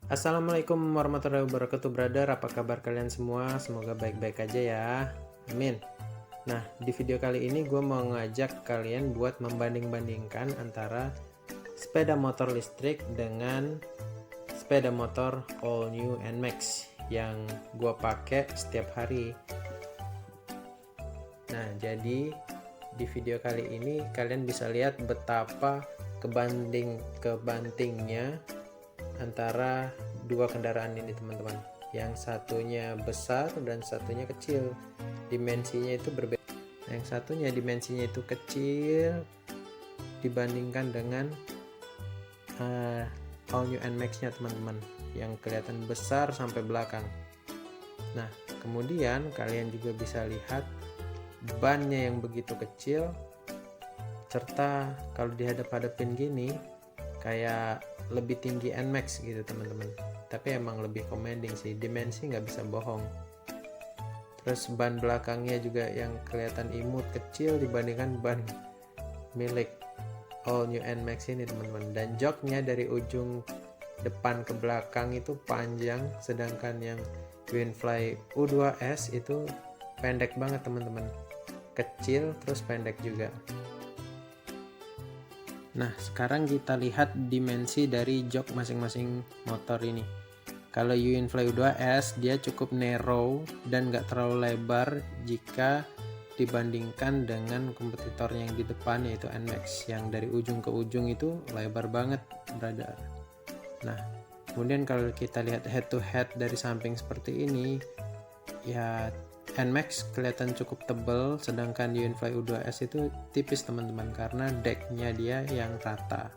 Assalamualaikum warahmatullahi wabarakatuh, brother. Apa kabar kalian semua? Semoga baik-baik aja ya. Amin. Nah, di video kali ini gue mau ngajak kalian buat membanding-bandingkan antara sepeda motor listrik dengan sepeda motor all new NMAX yang gue pakai setiap hari. Nah, jadi di video kali ini kalian bisa lihat betapa kebantingnya antara dua kendaraan ini, teman-teman. Yang satunya besar dan satunya kecil, dimensinya itu berbeda. Yang satunya dimensinya itu kecil dibandingkan dengan all new NMAX nya, teman-teman, yang kelihatan besar sampai belakang. Nah, kemudian kalian juga bisa lihat bannya yang begitu kecil, serta kalau dihadap-hadapin gini kayak lebih tinggi NMAX gitu, teman-teman. Tapi emang lebih commanding sih, dimensi nggak bisa bohong. Terus ban belakangnya juga yang kelihatan imut kecil dibandingkan ban milik all new NMAX ini, teman-teman. Dan joknya dari ujung depan ke belakang itu panjang, sedangkan yang Winfly U2S itu pendek banget, teman-teman. Kecil terus pendek juga. Nah, sekarang kita lihat dimensi dari jok masing-masing motor ini. Kalau Winfly U2S dia cukup narrow dan nggak terlalu lebar jika dibandingkan dengan kompetitornya yang di depan, yaitu NMAX, yang dari ujung ke ujung itu lebar banget, brother. Nah, kemudian kalau kita lihat head to head dari samping seperti ini, ya NMAX kelihatan cukup tebal, sedangkan Winfly U2S itu tipis, teman-teman, karena decknya dia yang rata.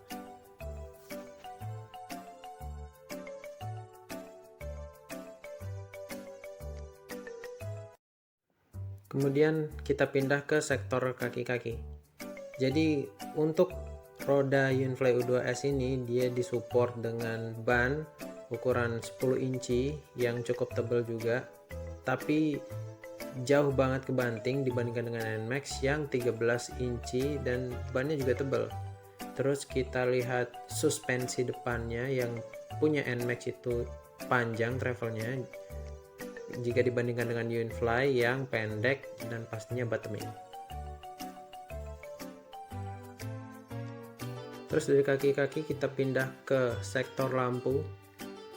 Kemudian kita pindah ke sektor kaki-kaki. Jadi untuk roda Winfly U2S ini dia disupport dengan ban ukuran 10 inci yang cukup tebal juga, tapi jauh banget kebanting dibandingkan dengan NMAX yang 13 inci dan bannya juga tebal. Terus kita lihat suspensi depannya yang punya NMAX itu panjang travelnya jika dibandingkan dengan Winfly yang pendek dan pastinya bottoming. Terus dari kaki-kaki kita pindah ke sektor lampu.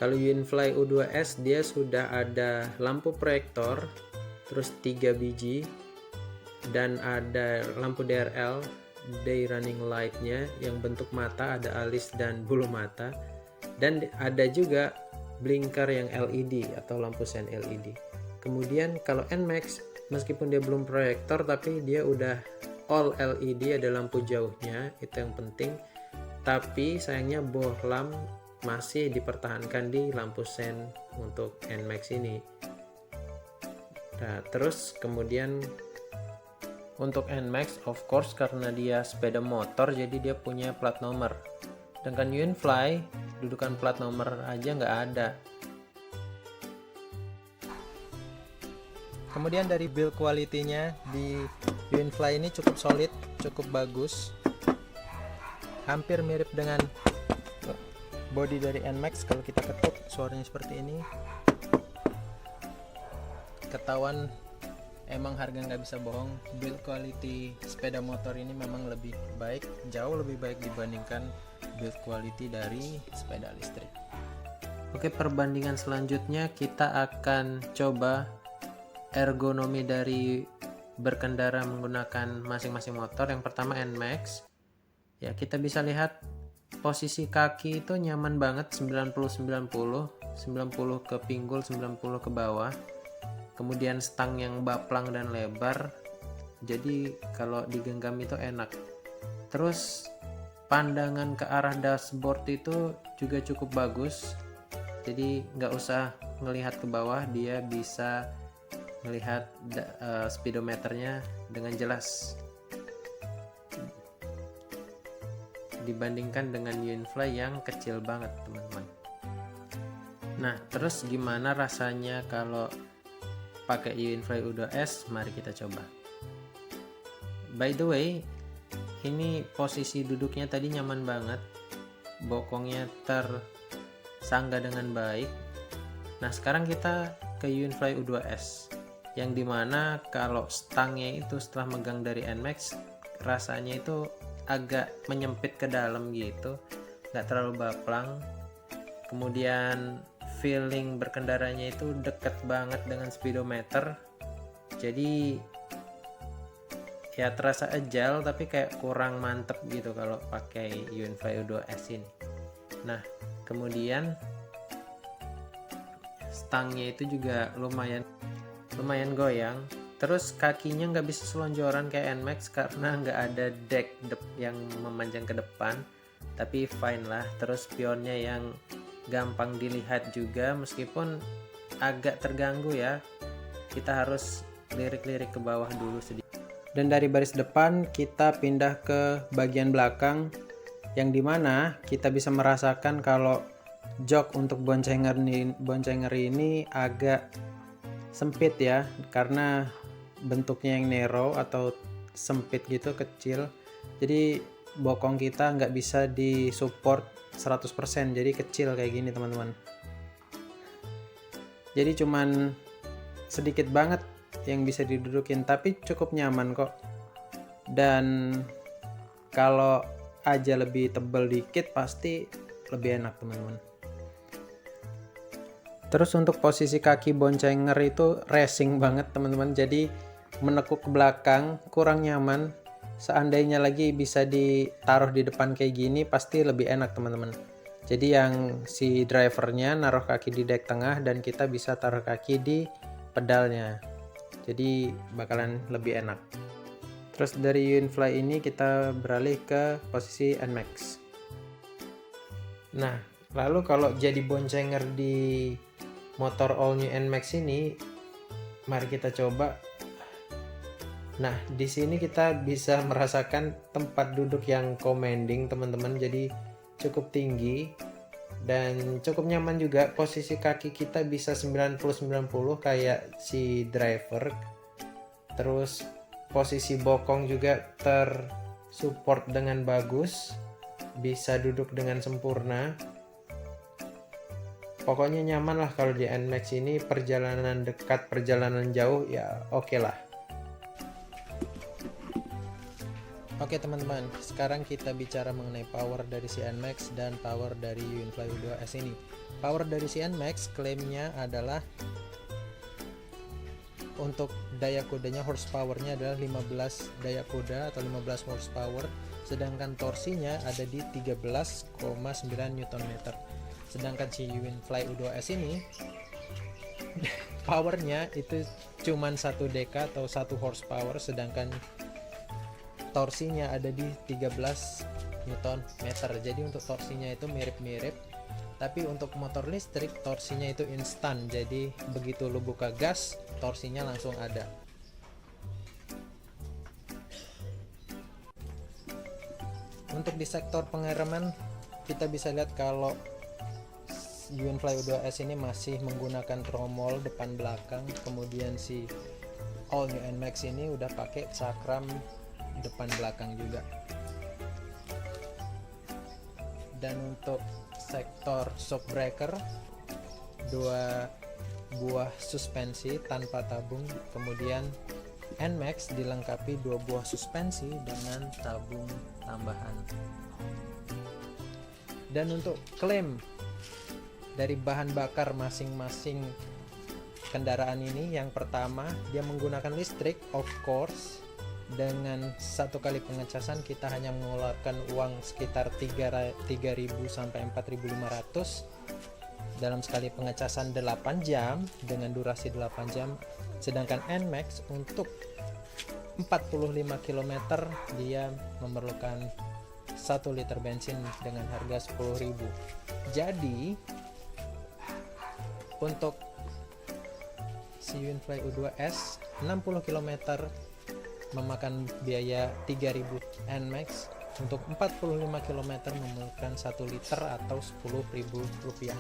Kalau Winfly U2S dia sudah ada lampu proyektor, terus 3 biji, dan ada lampu DRL, day running light-nya, yang bentuk mata, ada alis dan bulu mata, dan ada juga blinker yang LED atau lampu sen LED. Kemudian kalau NMAX meskipun dia belum proyektor tapi dia udah all LED, ada lampu jauhnya, itu yang penting. Tapi sayangnya bohlam masih dipertahankan di lampu sen untuk NMAX ini. Nah, terus kemudian untuk NMAX of course karena dia sepeda motor jadi dia punya plat nomor. Sedangkan Winfly dudukan plat nomor aja nggak ada. Kemudian dari build quality-nya di Winfly ini cukup solid, cukup bagus. Hampir mirip dengan body dari NMAX. Kalau kita ketuk suaranya seperti ini. Ketahuan emang harga nggak bisa bohong. Build quality sepeda motor ini memang lebih baik, jauh lebih baik dibandingkan build quality dari sepeda listrik. Oke, perbandingan selanjutnya kita akan coba ergonomi dari berkendara menggunakan masing-masing motor. Yang pertama NMAX. Ya, kita bisa lihat posisi kaki itu nyaman banget, 90-90 ke pinggul, 90 ke bawah. Kemudian stang yang baplang dan lebar, jadi kalau digenggam itu enak. Terus pandangan ke arah dashboard itu juga cukup bagus, jadi nggak usah ngelihat ke bawah, dia bisa melihat speedometernya dengan jelas dibandingkan dengan Winfly yang kecil banget, teman-teman. Nah, terus gimana rasanya kalau pakai Winfly U2S? Mari kita coba. By the way, ini posisi duduknya tadi nyaman banget, bokongnya sanggah dengan baik. Nah sekarang kita ke UNFly U2S, yang dimana kalau stangnya itu setelah megang dari NMAX rasanya itu agak menyempit ke dalam gitu, nggak terlalu baplang. Kemudian feeling berkendaranya itu deket banget dengan speedometer, jadi ya terasa agile tapi kayak kurang mantep gitu kalau pakai UNFly U2S ini. Nah kemudian stangnya itu juga lumayan goyang. Terus kakinya nggak bisa selonjoran kayak NMAX karena nggak ada deck yang memanjang ke depan, tapi fine lah. Terus spionnya yang gampang dilihat juga, meskipun agak terganggu ya, kita harus lirik-lirik ke bawah dulu sedikit. Dan dari baris depan kita pindah ke bagian belakang, yang dimana kita bisa merasakan kalau jok untuk boncenger ini agak sempit ya, karena bentuknya yang narrow atau sempit gitu, kecil. Jadi bokong kita nggak bisa disupport 100%, jadi kecil kayak gini teman-teman. Jadi cuman sedikit banget yang bisa didudukin, tapi cukup nyaman kok. Dan kalau aja lebih tebal dikit pasti lebih enak teman-teman. Terus untuk posisi kaki boncenger itu racing banget teman-teman, jadi menekuk ke belakang kurang nyaman. Seandainya lagi bisa ditaruh di depan kayak gini pasti lebih enak teman-teman. Jadi yang si drivernya naruh kaki di dek tengah dan kita bisa taruh kaki di pedalnya, jadi bakalan lebih enak. Terus dari UNFly ini kita beralih ke posisi NMAX. Nah lalu kalau jadi boncenger di motor all new NMAX ini, mari kita coba. Nah di sini kita bisa merasakan tempat duduk yang commanding teman-teman, jadi cukup tinggi dan cukup nyaman juga. Posisi kaki kita bisa 90-90 kayak si driver. Terus posisi bokong juga tersupport dengan bagus, bisa duduk dengan sempurna. Pokoknya nyaman lah kalau di NMAX ini. Perjalanan dekat, perjalanan jauh ya oke lah. Oke teman-teman, sekarang kita bicara mengenai power dari si NMAX dan power dari UNFly U2S ini. Power dari si NMAX klaimnya adalah untuk daya kudanya, horsepowernya adalah 15 daya kuda atau 15 horsepower, sedangkan torsinya ada di 13,9 Nm. Sedangkan si UNFly U2S ini powernya itu cuman 1 deka atau 1 horsepower, sedangkan torsinya ada di 13 Nm. Jadi untuk torsinya itu mirip-mirip, tapi untuk motor listrik torsinya itu instan, jadi begitu lu buka gas torsinya langsung ada. Untuk di sektor pengereman kita bisa lihat kalau UNFly U2S ini masih menggunakan tromol depan belakang, kemudian si all new NMAX ini udah pakai cakram depan belakang juga. Dan untuk sektor shock breaker, 2 buah suspensi tanpa tabung, kemudian NMAX dilengkapi 2 buah suspensi dengan tabung tambahan. Dan untuk klaim dari bahan bakar masing-masing kendaraan ini, yang pertama dia menggunakan listrik, of course. Dengan 1 kali pengecasan kita hanya mengeluarkan uang sekitar 3.000 sampai 4.500 dalam sekali pengecasan 8 jam dengan durasi 8 jam. Sedangkan NMAX untuk 45 km dia memerlukan 1 liter bensin dengan harga 10.000. Jadi untuk si UNFly U2S 60 km memakan biaya 3.000 NMAX, untuk 45 km memerlukan 1 liter atau 10.000 rupiah.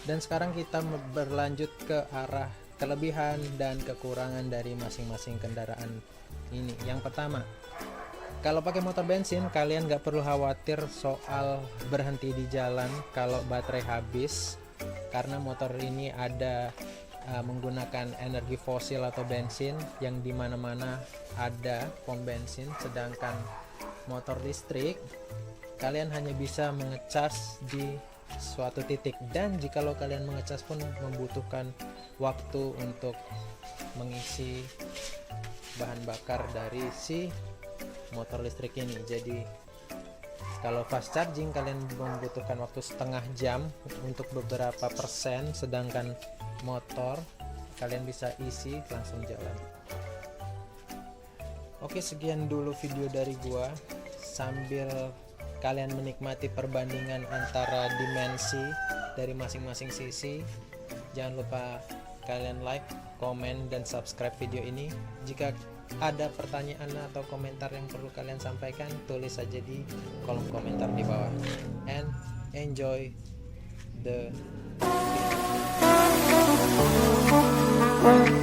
Dan sekarang kita berlanjut ke arah kelebihan dan kekurangan dari masing-masing kendaraan ini. Yang pertama, Kalau pakai motor bensin, kalian nggak perlu khawatir soal berhenti di jalan kalau baterai habis, karena motor ini ada menggunakan energi fosil atau bensin yang dimana-mana ada pom bensin. Sedangkan motor listrik, kalian hanya bisa mengecas di suatu titik, dan jikalau kalian mengecas pun membutuhkan waktu untuk mengisi bahan bakar dari si motor listrik ini. Jadi kalau fast charging kalian membutuhkan waktu setengah jam untuk beberapa persen, sedangkan motor kalian bisa isi langsung jalan. Oke, sekian dulu video dari gua. Sambil kalian menikmati perbandingan antara dimensi dari masing-masing sisi, jangan lupa kalian like, komen, dan subscribe video ini. Jika ada pertanyaan atau komentar yang perlu kalian sampaikan, tulis saja di kolom komentar di bawah. And enjoy the video.